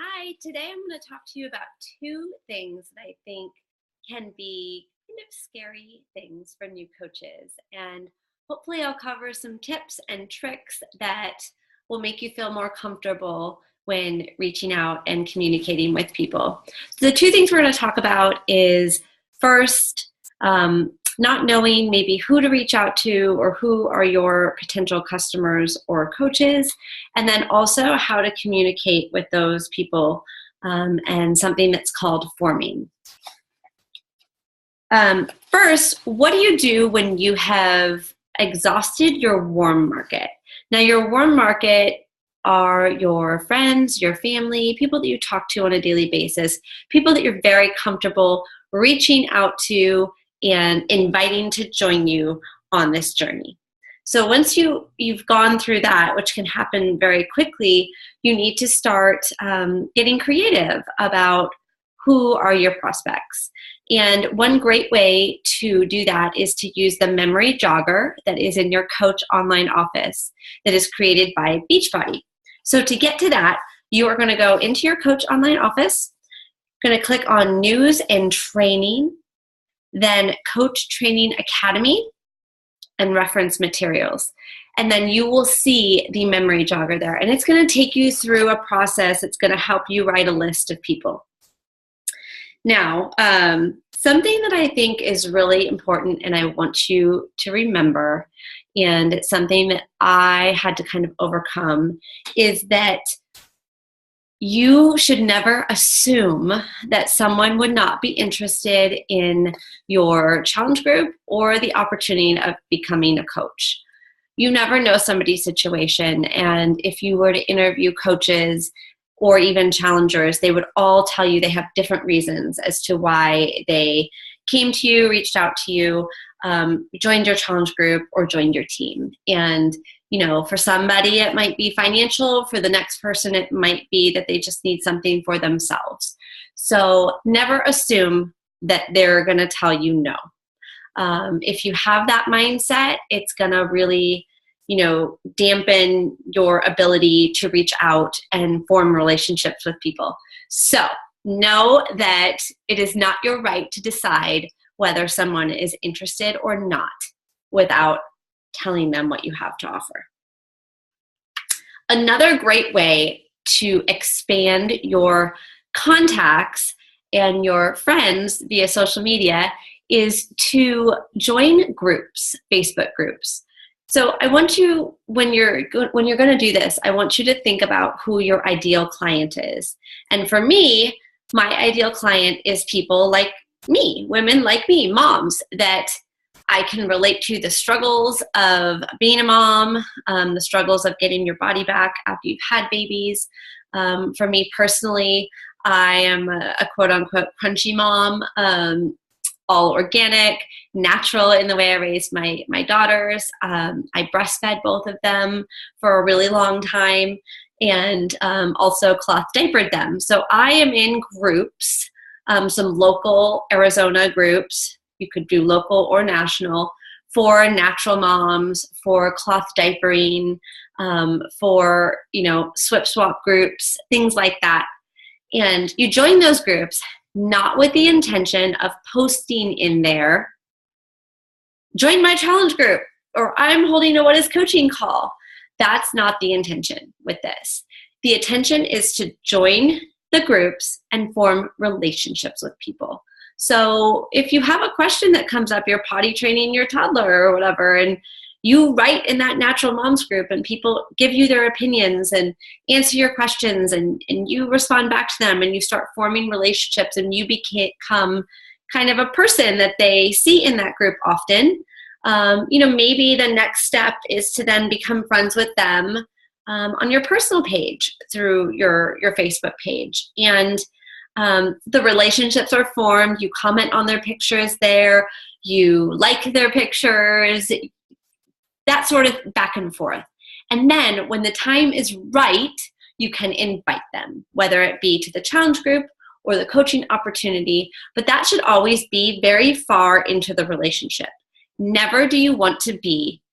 Hi, today I'm going to talk to you about two things that I think can be kind of scary things for new coaches. And hopefully, I'll cover some tips and tricks that will make you feel more comfortable when reaching out and communicating with people. So, the two things we're going to talk about is first, not knowing maybe who to reach out to or who are your potential customers or coaches, and then also how to communicate with those people and something that's called forming. First, what do you do when you have exhausted your warm market? Now, your warm market are your friends, your family, people that you talk to on a daily basis, people that you're very comfortable reaching out to and inviting to join you on this journey. So once you've gone through that, which can happen very quickly, you need to start getting creative about who are your prospects. And one great way to do that is to use the memory jogger that is in your Coach online office that is created by Beachbody. So to get to that, you are going to go into your Coach online office, going to click on News and Training, then Coach Training Academy, and Reference Materials. And then you will see the memory jogger there. And it's going to take you through a process. It's going to help you write a list of people. Now, something that I think is really important and I want you to remember, and it's something that I had to kind of overcome, is that you should never assume that someone would not be interested in your challenge group or the opportunity of becoming a coach. You never know somebody's situation, and if you were to interview coaches or even challengers, they would all tell you they have different reasons as to why they came to you, reached out to you, joined your challenge group, or joined your team. And for somebody, it might be financial. For the next person, it might be that they just need something for themselves. So never assume that they're going to tell you no. If you have that mindset, it's going to really, dampen your ability to reach out and form relationships with people. So know that it is not your right to decide whether someone is interested or not without telling them what you have to offer. Another great way to expand your contacts and your friends via social media is to join groups, Facebook groups. So I want you, when you're going to do this, I want you to think about who your ideal client is. And for me, my ideal client is people like me, women like me, moms that I can relate to the struggles of being a mom, the struggles of getting your body back after you've had babies. For me personally, I am a quote-unquote crunchy mom, all organic, natural in the way I raised my daughters. I breastfed both of them for a really long time and also cloth diapered them. So I am in groups, some local Arizona groups. You could do local or national for natural moms, for cloth diapering, for, swip swap groups, things like that. And you join those groups not with the intention of posting in there, join my challenge group, or I'm holding a What is Coaching call. That's not the intention with this. The intention is to join the groups and form relationships with people. So if you have a question that comes up, you're potty training your toddler or whatever, and you write in that natural moms group and people give you their opinions and answer your questions and you respond back to them and you start forming relationships and you become kind of a person that they see in that group often. Maybe the next step is to then become friends with them on your personal page through your Facebook page. And the relationships are formed. You comment on their pictures there. You like their pictures. That sort of back and forth. And then when the time is right, you can invite them, whether it be to the challenge group or the coaching opportunity. But that should always be very far into the relationship. Never do you want to be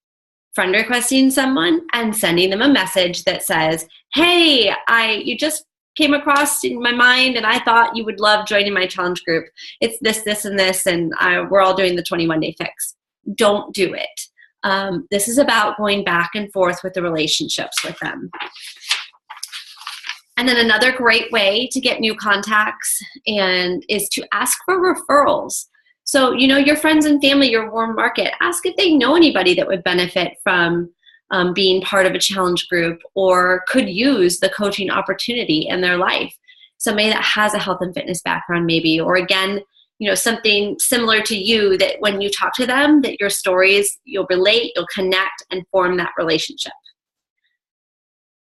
friend requesting someone and sending them a message that says, hey, you just came across in my mind and I thought you would love joining my challenge group. It's this, this, and this, and we're all doing the 21-day fix. Don't do it. This is about going back and forth with the relationships with them. And then another great way to get new contacts is to ask for referrals. So, your friends and family, your warm market, ask if they know anybody that would benefit from being part of a challenge group or could use the coaching opportunity in their life. Somebody that has a health and fitness background maybe, or again, something similar to you, that when you talk to them, that your stories, you'll relate, you'll connect and form that relationship.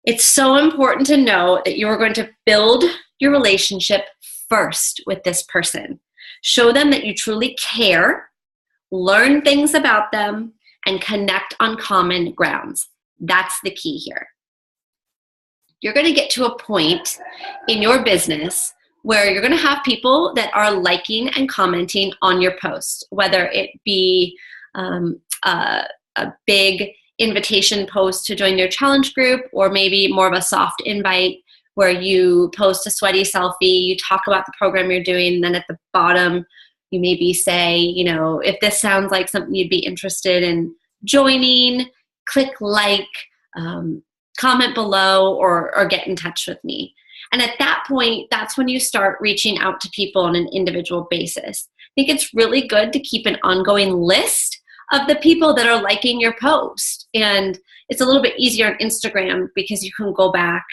It's so important to know that you're going to build your relationship first with this person. Show them that you truly care, learn things about them, and connect on common grounds. That's the key here. You're going to get to a point in your business where you're going to have people that are liking and commenting on your post, whether it be a big invitation post to join your challenge group, or maybe more of a soft invite where you post a sweaty selfie, you talk about the program you're doing, and then at the bottom you maybe say, if this sounds like something you'd be interested in joining, click like, comment below, or get in touch with me. And at that point, that's when you start reaching out to people on an individual basis. I think it's really good to keep an ongoing list of the people that are liking your post. And it's a little bit easier on Instagram because you can go back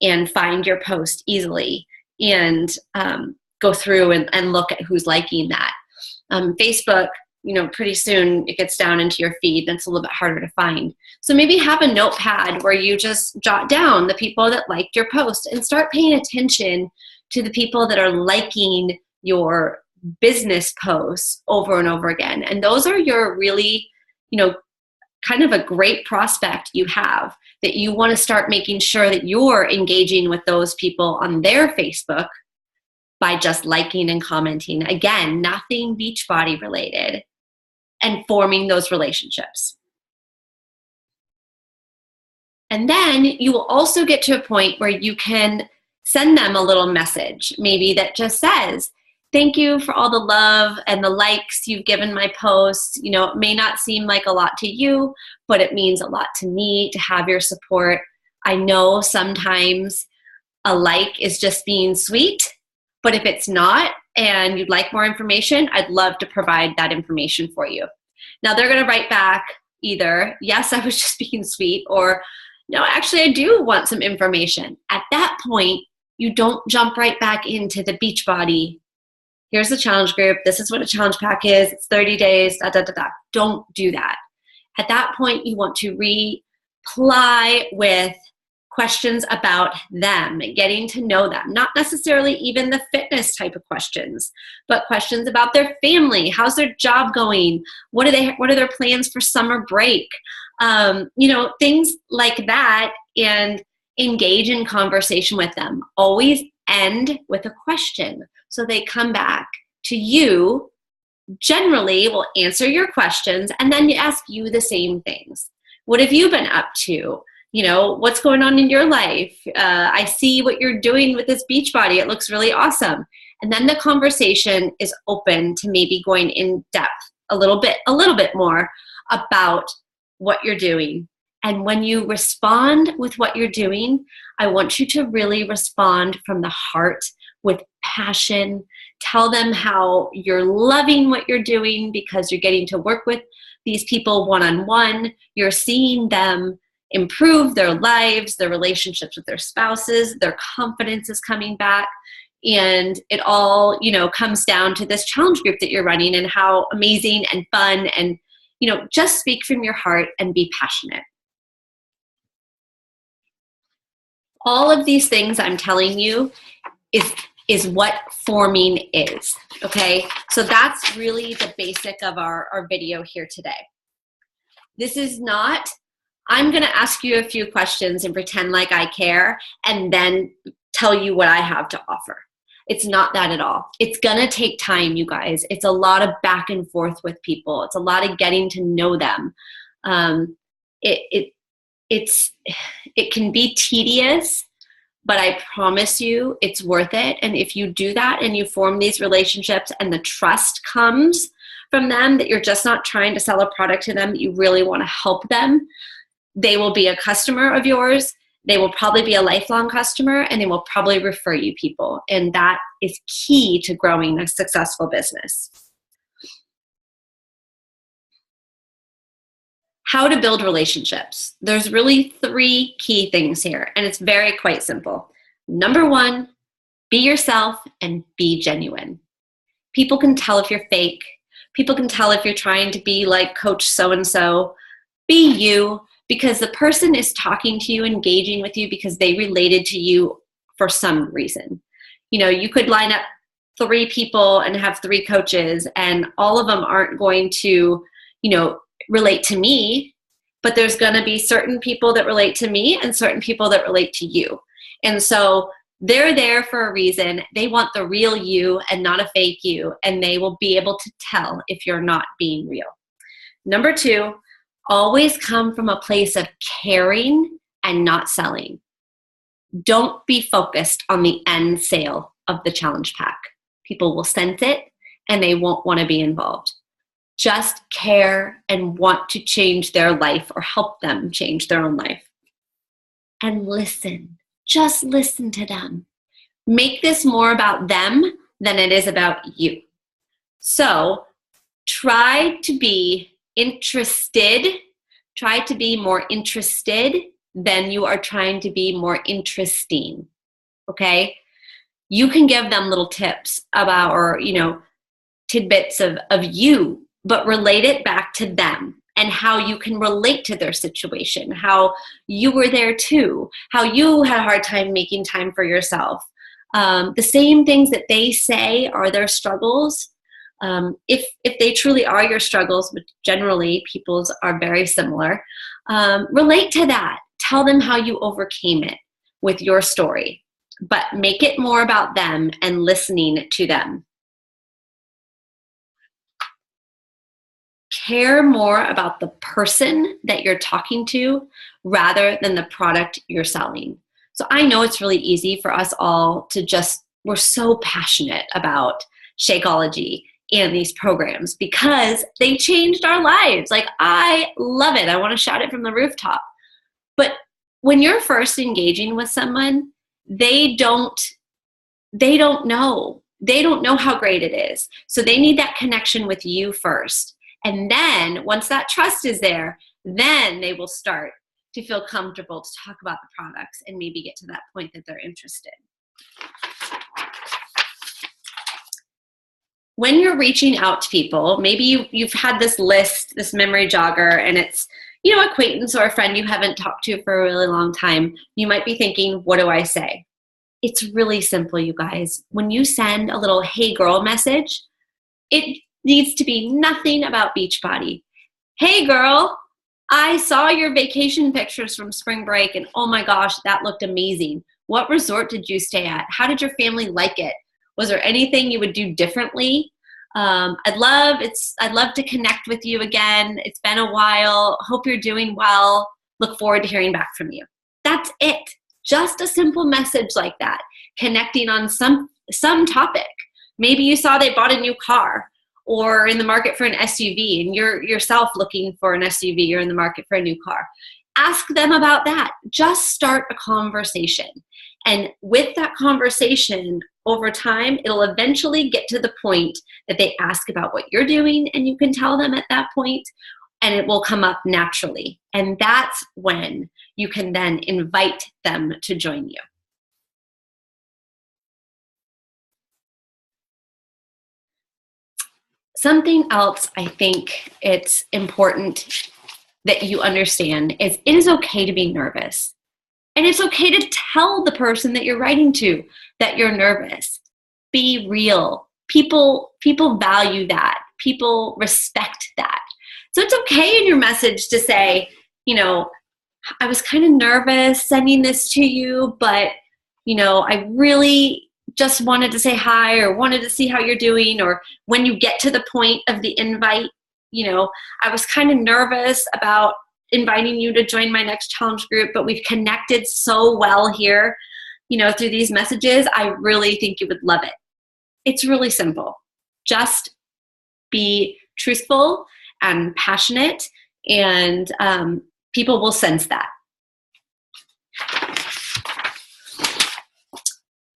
and find your post easily and go through and look at who's liking that. Facebook, pretty soon it gets down into your feed and it's a little bit harder to find. So maybe have a notepad where you just jot down the people that liked your post and start paying attention to the people that are liking your business posts over and over again. And those are your really, kind of a great prospect you have, that you want to start making sure that you're engaging with those people on their Facebook by just liking and commenting. Again, nothing Beachbody related, and forming those relationships. And then you will also get to a point where you can send them a little message, maybe that just says, thank you for all the love and the likes you've given my posts. It may not seem like a lot to you, but it means a lot to me to have your support. I know sometimes a like is just being sweet, but if it's not and you'd like more information, I'd love to provide that information for you. Now they're going to write back either, yes, I was just being sweet, or no, actually I do want some information. At that point, you don't jump right back into the Beachbody. Here's the challenge group. This is what a challenge pack is. It's 30 days, da, da, da, da. Don't do that. At that point, you want to reply with questions about them, getting to know them. Not necessarily even the fitness type of questions, but questions about their family. How's their job going? What are their plans for summer break? Things like that, and engage in conversation with them. Always end with a question. So they come back to you, generally will answer your questions, and then ask you the same things. What have you been up to? What's going on in your life? I see what you're doing with this Beachbody. It looks really awesome. And then the conversation is open to maybe going in depth a little bit more about what you're doing. And when you respond with what you're doing, I want you to really respond from the heart with passion. Tell them how you're loving what you're doing because you're getting to work with these people one-on-one. You're seeing them improve their lives, their relationships with their spouses, their confidence is coming back. And it all, comes down to this challenge group that you're running and how amazing and fun, and, just speak from your heart and be passionate. All of these things I'm telling you is what forming is, okay? So that's really the basic of our video here today. This is not, I'm gonna ask you a few questions and pretend like I care and then tell you what I have to offer. It's not that at all. It's gonna take time, you guys. It's a lot of back and forth with people. It's a lot of getting to know them. It can be tedious, but I promise you it's worth it. And if you do that and you form these relationships and the trust comes from them that you're just not trying to sell a product to them, that you really want to help them, they will be a customer of yours. They will probably be a lifelong customer, and they will probably refer you people. And that is key to growing a successful business. How to build relationships. There's really 3 key things here, and it's very quite simple. Number 1, be yourself and be genuine. People can tell if you're fake. People can tell if you're trying to be like Coach so-and-so. Be you, because the person is talking to you, engaging with you because they related to you for some reason. You know, you could line up 3 people and have 3 coaches, and all of them aren't going to, relate to me, but there's going to be certain people that relate to me and certain people that relate to you. And so they're there for a reason. They want the real you and not a fake you, and they will be able to tell if you're not being real. Number 2, always come from a place of caring and not selling. Don't be focused on the end sale of the challenge pack. People will sense it and they won't want to be involved. Just care and want to change their life or help them change their own life. And listen. Just listen to them. Make this more about them than it is about you. So try to be interested. Try to be more interested than you are trying to be more interesting. Okay? You can give them little tips about, or, tidbits of you, but relate it back to them and how you can relate to their situation, how you were there too, how you had a hard time making time for yourself. The same things that they say are their struggles. If they truly are your struggles, which generally people's are very similar, relate to that. Tell them how you overcame it with your story, but make it more about them and listening to them. Care more about the person that you're talking to rather than the product you're selling. So I know it's really easy for us all to we're so passionate about Shakeology and these programs because they changed our lives. Like, I love it. I want to shout it from the rooftop. But when you're first engaging with someone, they don't know. They don't know how great it is. So they need that connection with you first. And then once that trust is there, then they will start to feel comfortable to talk about the products and maybe get to that point that they're interested. When you're reaching out to people, maybe you've had this list, this memory jogger, and it's, acquaintance or a friend you haven't talked to for a really long time. You might be thinking, what do I say? It's really simple, you guys. When you send a little hey girl message, it needs to be nothing about Beachbody. Hey girl, I saw your vacation pictures from spring break and oh my gosh, that looked amazing. What resort did you stay at? How did your family like it? Was there anything you would do differently? I'd love to connect with you again. It's been a while. Hope you're doing well. Look forward to hearing back from you. That's it. Just a simple message like that, connecting on some topic. Maybe you saw they bought a new car, or in the market for an SUV, and you're yourself looking for an SUV, you're in the market for a new car. Ask them about that. Just start a conversation. And with that conversation, over time, it'll eventually get to the point that they ask about what you're doing, and you can tell them at that point, and it will come up naturally. And that's when you can then invite them to join you. Something else I think it's important that you understand is it is okay to be nervous. And it's okay to tell the person that you're writing to that you're nervous. Be real. People value that. People respect that. So it's okay in your message to say, I was kind of nervous sending this to you, but, I really just wanted to say hi or wanted to see how you're doing. Or when you get to the point of the invite, I was kind of nervous about inviting you to join my next challenge group, but we've connected so well here through these messages, I really think you would love it. It's really simple. Just be truthful and passionate, and people will sense that.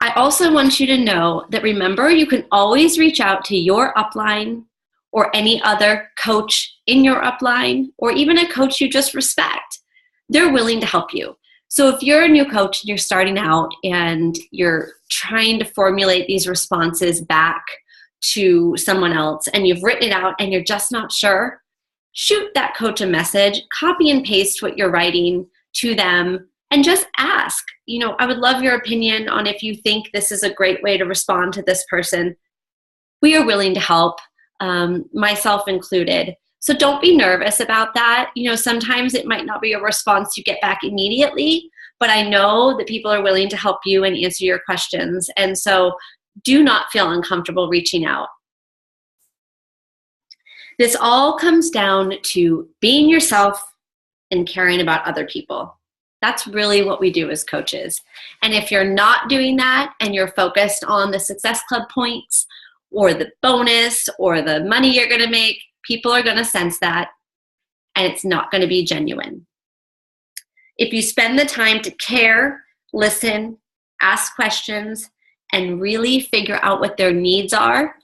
I also want you to know that, remember, you can always reach out to your upline or any other coach in your upline, or even a coach you just respect. They're willing to help you. So if you're a new coach and you're starting out and you're trying to formulate these responses back to someone else and you've written it out and you're just not sure, shoot that coach a message, copy and paste what you're writing to them, and just ask. I would love your opinion on if you think this is a great way to respond to this person. We are willing to help, myself included. So don't be nervous about that. Sometimes it might not be a response you get back immediately, but I know that people are willing to help you and answer your questions. And so do not feel uncomfortable reaching out. This all comes down to being yourself and caring about other people. That's really what we do as coaches. And if you're not doing that and you're focused on the Success Club points or the bonus or the money you're going to make, people are going to sense that, and it's not going to be genuine. If you spend the time to care, listen, ask questions, and really figure out what their needs are,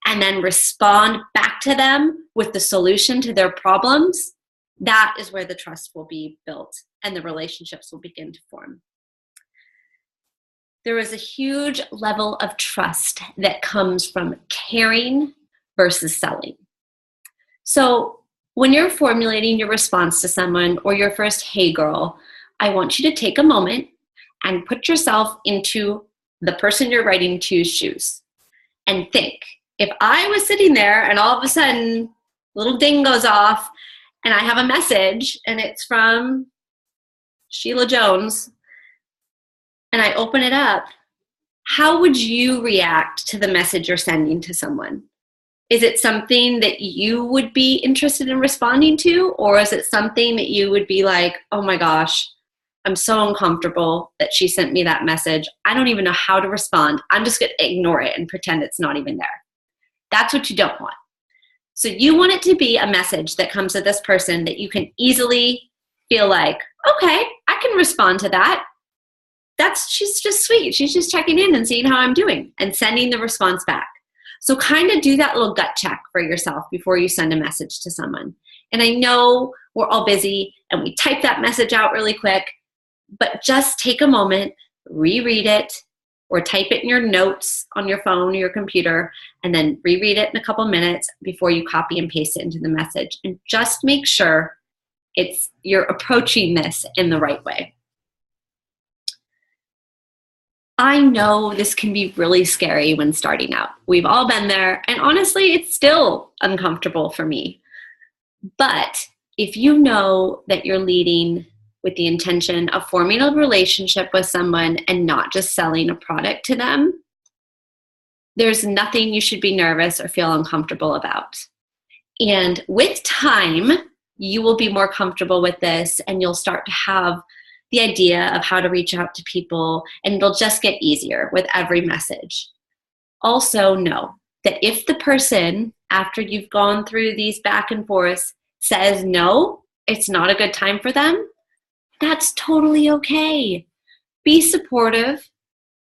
and then respond back to them with the solution to their problems, that is where the trust will be built and the relationships will begin to form. There is a huge level of trust that comes from caring versus selling. So when you're formulating your response to someone or your first hey girl, I want you to take a moment and put yourself into the person you're writing to's shoes and think, if I was sitting there and all of a sudden a little ding goes off and I have a message and it's from Sheila Jones and I open it up, how would you react to the message you're sending to someone? Is it something that you would be interested in responding to, or is it something that you would be like, oh my gosh, I'm so uncomfortable that she sent me that message. I don't even know how to respond. I'm just going to ignore it and pretend it's not even there. That's what you don't want. So you want it to be a message that comes to this person that you can easily feel like, okay, I can respond to that. She's just sweet. She's just checking in and seeing how I'm doing and sending the response back. So kind of do that little gut check for yourself before you send a message to someone. And I know we're all busy and we type that message out really quick, but just take a moment, reread it, or type it in your notes on your phone or your computer, and then reread it in a couple minutes before you copy and paste it into the message. And just make sure you're approaching this in the right way. I know this can be really scary when starting out. We've all been there, and honestly, it's still uncomfortable for me. But if you know that you're leading with the intention of forming a relationship with someone and not just selling a product to them, there's nothing you should be nervous or feel uncomfortable about. And with time, you will be more comfortable with this, and you'll start to have the idea of how to reach out to people, and it'll just get easier with every message. Also know that if the person, after you've gone through these back and forths, says no, it's not a good time for them, that's totally okay. Be supportive.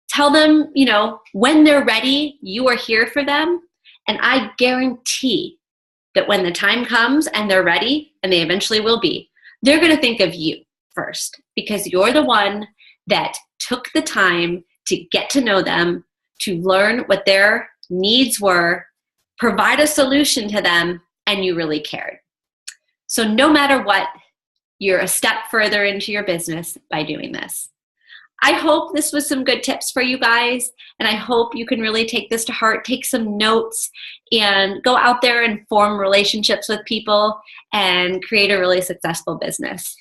Tell them, when they're ready, you are here for them. And I guarantee that when the time comes and they're ready, and they eventually will be, they're going to think of you first, because you're the one that took the time to get to know them, to learn what their needs were, provide a solution to them, and you really cared. So no matter what, you're a step further into your business by doing this. I hope this was some good tips for you guys, and I hope you can really take this to heart, take some notes, and go out there and form relationships with people and create a really successful business.